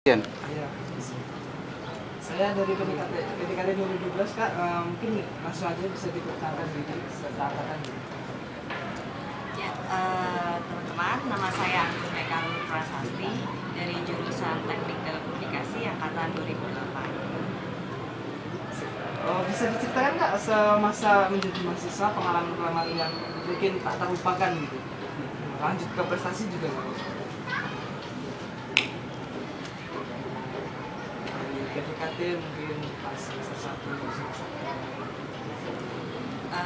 Iya. Saya dari PDKT 2012 Kak, mungkin langsung aja bisa diperkenalkan diri serta angkatan gitu. Ya, teman-teman, nama saya Anggun Eka Prasasti dari jurusan Teknik Telekomunikasi angkatan 2008. Bisa diceritakan nggak semasa menjadi mahasiswa pengalaman-pengalaman yang mungkin tak terlupakan gitu? Lanjut ke prestasi juga nggak? Di PDKT mungkin pas semester 1 semester 2.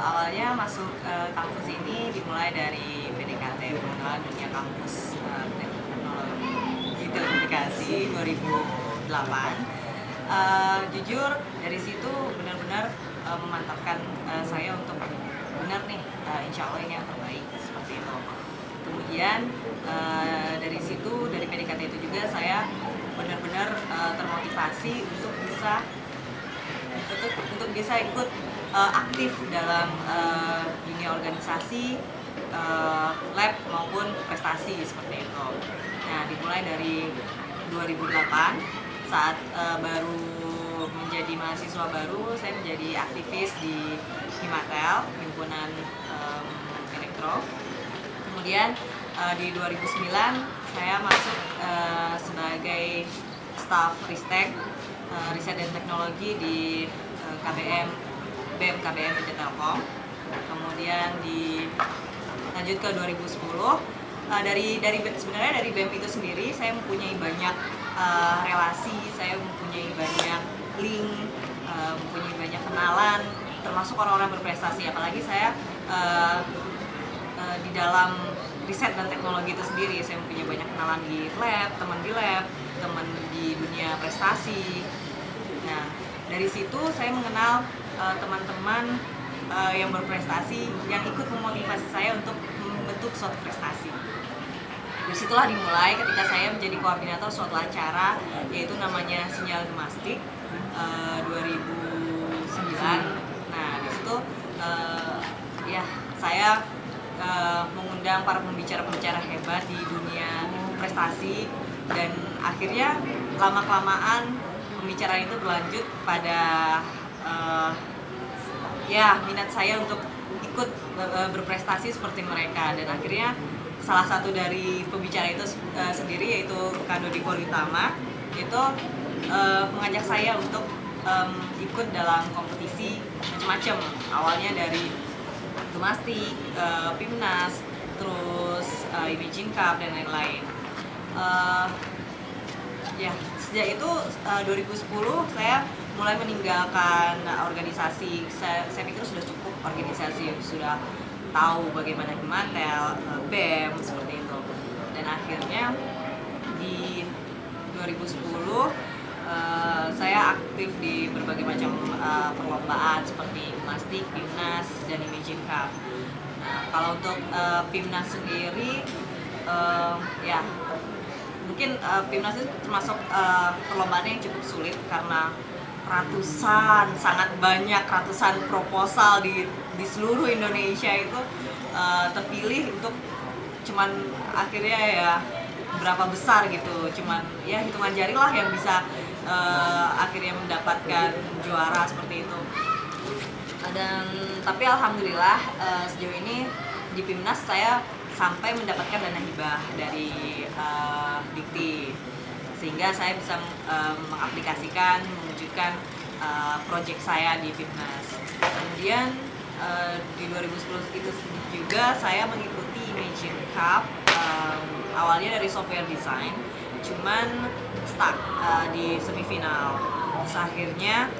Awalnya masuk kampus ini dimulai dari PDKT pengenalan dunia kampus teknologi telekomunikasi 2008. Jujur dari situ benar-benar memantapkan saya untuk benar nih, insya Allah ini yang terbaik seperti itu. Kemudian dari situ, dari PDKT itu juga saya benar-benar termotivasi untuk bisa ikut aktif dalam dunia organisasi, lab maupun prestasi seperti itu. Nah, dimulai dari 2008 saat baru menjadi mahasiswa baru, saya menjadi aktivis di Himatel, himpunan elektro. Kemudian di 2009 saya masuk sebagai staf Ristek, riset dan teknologi di BEM KBM PT Telkom. Kemudian lanjut ke 2010. Sebenarnya dari BEM itu sendiri saya mempunyai banyak relasi, saya mempunyai banyak link, mempunyai banyak kenalan, termasuk orang-orang berprestasi. Apalagi saya di dalam riset dan teknologi itu sendiri, saya mempunyai banyak kenalan di lab, teman di dunia prestasi. Nah, dari situ saya mengenal teman-teman yang berprestasi yang ikut memotivasi saya untuk membentuk suatu prestasi. Dari situlah dimulai ketika saya menjadi koordinator suatu acara, yaitu namanya Sinyal Gemastik 2009. Nah, di situ ya saya mengundang para pembicara-pembicara hebat di dunia prestasi, dan akhirnya lama-kelamaan pembicaraan itu berlanjut pada minat saya untuk ikut berprestasi seperti mereka, dan akhirnya salah satu dari pembicara itu sendiri, yaitu Kak Dodi Koritama, itu mengajak saya untuk ikut dalam kompetisi macam-macam, awalnya dari Gemastik, Pimnas, terus Imagine Cup dan lain-lain. Sejak itu 2010 saya mulai meninggalkan organisasi. Saya pikir sudah cukup organisasi, sudah tahu bagaimana Himatel, BEM, seperti itu. Dan akhirnya di 2010 saya aktif di berbagai macam perlombaan seperti Gemastik, Pimnas, dan Imagine Cup. Nah, kalau untuk Pimnas sendiri, mungkin Pimnas itu termasuk perlombaan yang cukup sulit karena sangat banyak ratusan proposal di seluruh Indonesia itu terpilih untuk cuman akhirnya ya berapa besar gitu, cuman ya hitungan jari lah yang bisa akhirnya mendapatkan juara seperti itu. Dan tapi alhamdulillah sejauh ini di Pimnas saya sampai mendapatkan dana hibah dari Dikti, sehingga saya bisa mengaplikasikan, mewujudkan proyek saya di Pimnas. Kemudian di 2010 itu juga saya mengikuti Imagine Cup, awalnya dari software design, cuman stuck di semifinal. Terus akhirnya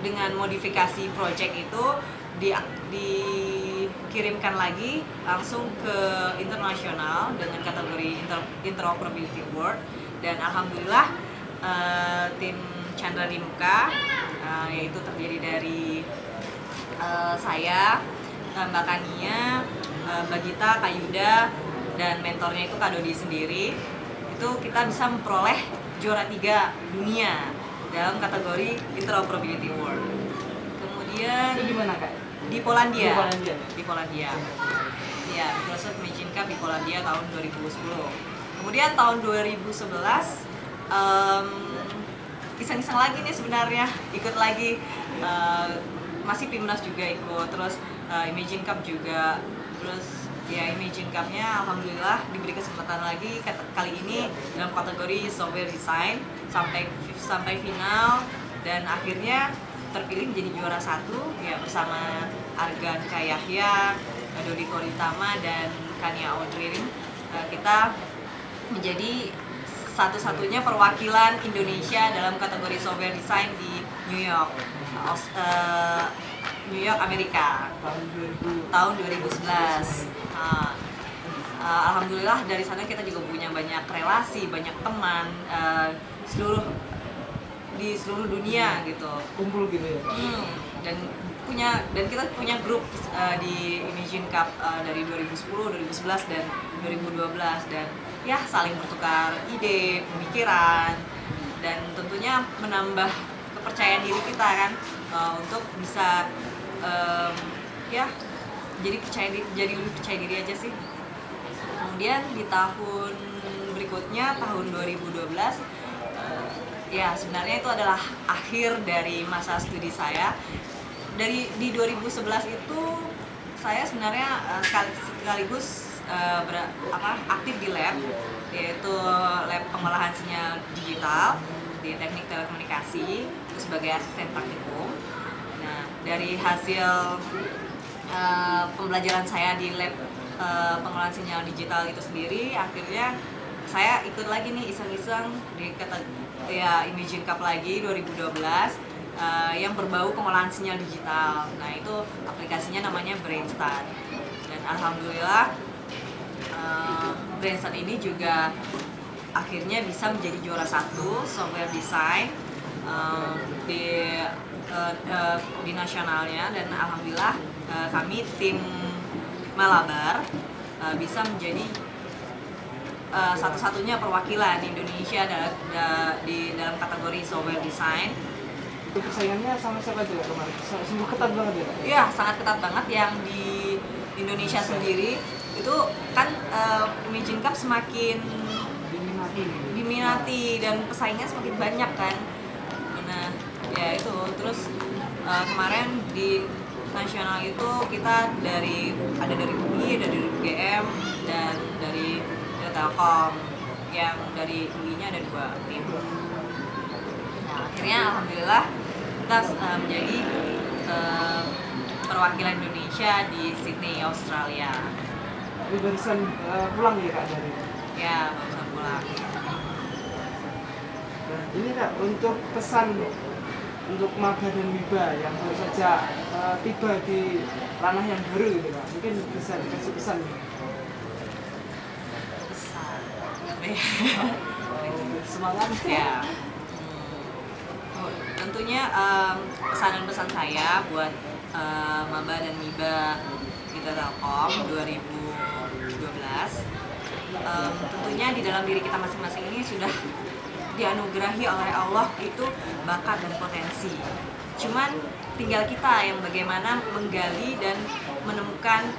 dengan modifikasi project itu dikirimkan lagi langsung ke internasional dengan kategori Interoperability Award, dan alhamdulillah tim Chandra di Muka, yaitu terdiri dari saya, Mbak Kania, Mbak Gita, Kak Yuda, dan mentornya itu Kak Dodi sendiri, itu kita bisa memperoleh juara 3 dunia dalam kategori Interoperability Award. Kemudian Itu di mana Kak? Di Polandia. Di Polandia. Iya, Microsoft Imagine Cup di Polandia tahun 2010. Kemudian tahun 2011 em, iseng-iseng lagi nih sebenarnya, ikut lagi, masih Pimnas juga ikut, terus Imagine Cup juga, terus ya Imagine Cup-nya alhamdulillah diberi kesempatan lagi kali ini dalam kategori software design sampai final, dan akhirnya terpilih menjadi juara satu ya bersama Argan Kayahya, Dodi Koritama, dan Kania Audrey. Kita menjadi satu-satunya perwakilan Indonesia dalam kategori software design di New York, New York, Amerika, tahun 2011. Alhamdulillah dari sana kita juga punya banyak relasi, banyak teman, di seluruh dunia gitu. Kumpul gitu ya. Dan kita punya grup di Imagine Cup dari 2010, 2011 dan 2012, dan ya saling bertukar ide, pemikiran, dan tentunya menambah kepercayaan diri kita kan, untuk bisa ya jadi lebih percaya diri aja sih. Kemudian di tahun berikutnya, tahun 2012, ya sebenarnya itu adalah akhir dari masa studi saya. Di 2011 itu saya sebenarnya sekaligus aktif di lab, yaitu lab pengolahan sinyal digital di Teknik Telekomunikasi, itu sebagai asisten praktikum. Nah, dari hasil pembelajaran saya di lab pengolahan sinyal digital itu sendiri, akhirnya saya ikut lagi nih iseng-iseng di Imagine Cup lagi 2012, yang berbau pengolahan sinyal digital. Nah, itu aplikasinya namanya Brainstat, dan alhamdulillah Brainstat ini juga akhirnya bisa menjadi juara satu software design di nasionalnya, dan alhamdulillah kami tim Malabar bisa menjadi satu-satunya perwakilan Indonesia di dalam kategori software design. Itu persaingannya sama siapa aja kemarin? Sungguh ketat banget ya? Iya, sangat ketat banget. Yang di Indonesia sendiri itu kan Imagine Cup semakin diminati dan pesaingnya semakin banyak kan. Nah, ya itu. Terus kemarin di nasional itu kita ada dari UI, dari UGM, dan dari Telkom. Yang dari UI-nya ada 2 tim. Nah, akhirnya alhamdulillah kita menjadi perwakilan Indonesia di Sydney, Australia. Ini barusan pulang ya Kak dari? Ya, barusan pulang. Nah, ini Kak, untuk pesan untuk maba dan wiba yang baru saja tiba di ranah yang baru gitu Kak, mungkin bisa dikasih pesan. Pesan Semangat ya. Tentunya pesan dan pesan saya buat maba dan wiba di Telkom 2012, tentunya di dalam diri kita masing-masing ini sudah dianugerahi oleh Allah itu bakat dan potensi. Cuman tinggal kita yang bagaimana menggali dan menemukan,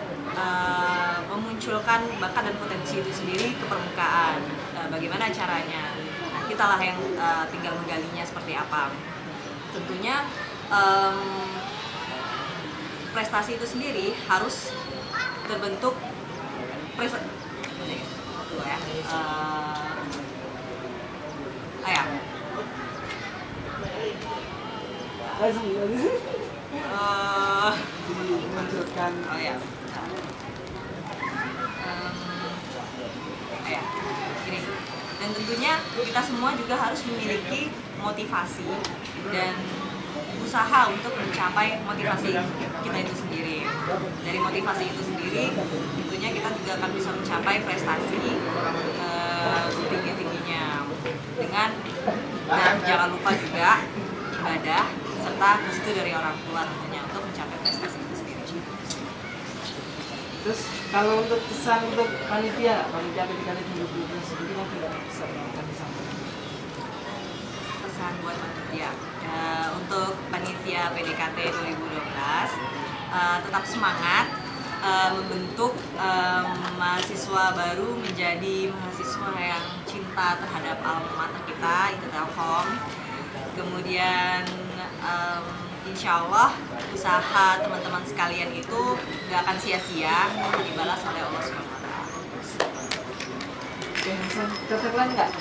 memunculkan bakat dan potensi itu sendiri ke permukaan. Bagaimana caranya? Nah, kita lah yang tinggal menggalinya seperti apa. Tentunya prestasi itu sendiri harus terbentuk dimunculkan gini. Dan tentunya kita semua juga harus memiliki motivasi dan usaha untuk mencapai motivasi kita itu sendiri. Dari motivasi itu sendiri, tentunya kita juga akan bisa mencapai prestasi setinggi-tingginya. Dan jangan lupa juga ibadah serta restu dari orang tua tentunya untuk mencapai prestasi itu sendiri. Terus kalau untuk pesan untuk panitia PDKT 2012 sendiri kan tidak bisa akan disampaikan. Pesan buat panitia, untuk panitia PDKT 2012, tetap semangat membentuk mahasiswa baru menjadi mahasiswa semua yang cinta terhadap alma mater kita, itu Telkom. Kemudian insya Allah usaha teman-teman sekalian itu nggak akan sia-sia, dibalas oleh Allah SWT. Oke, Hasan, tetap lain nggak?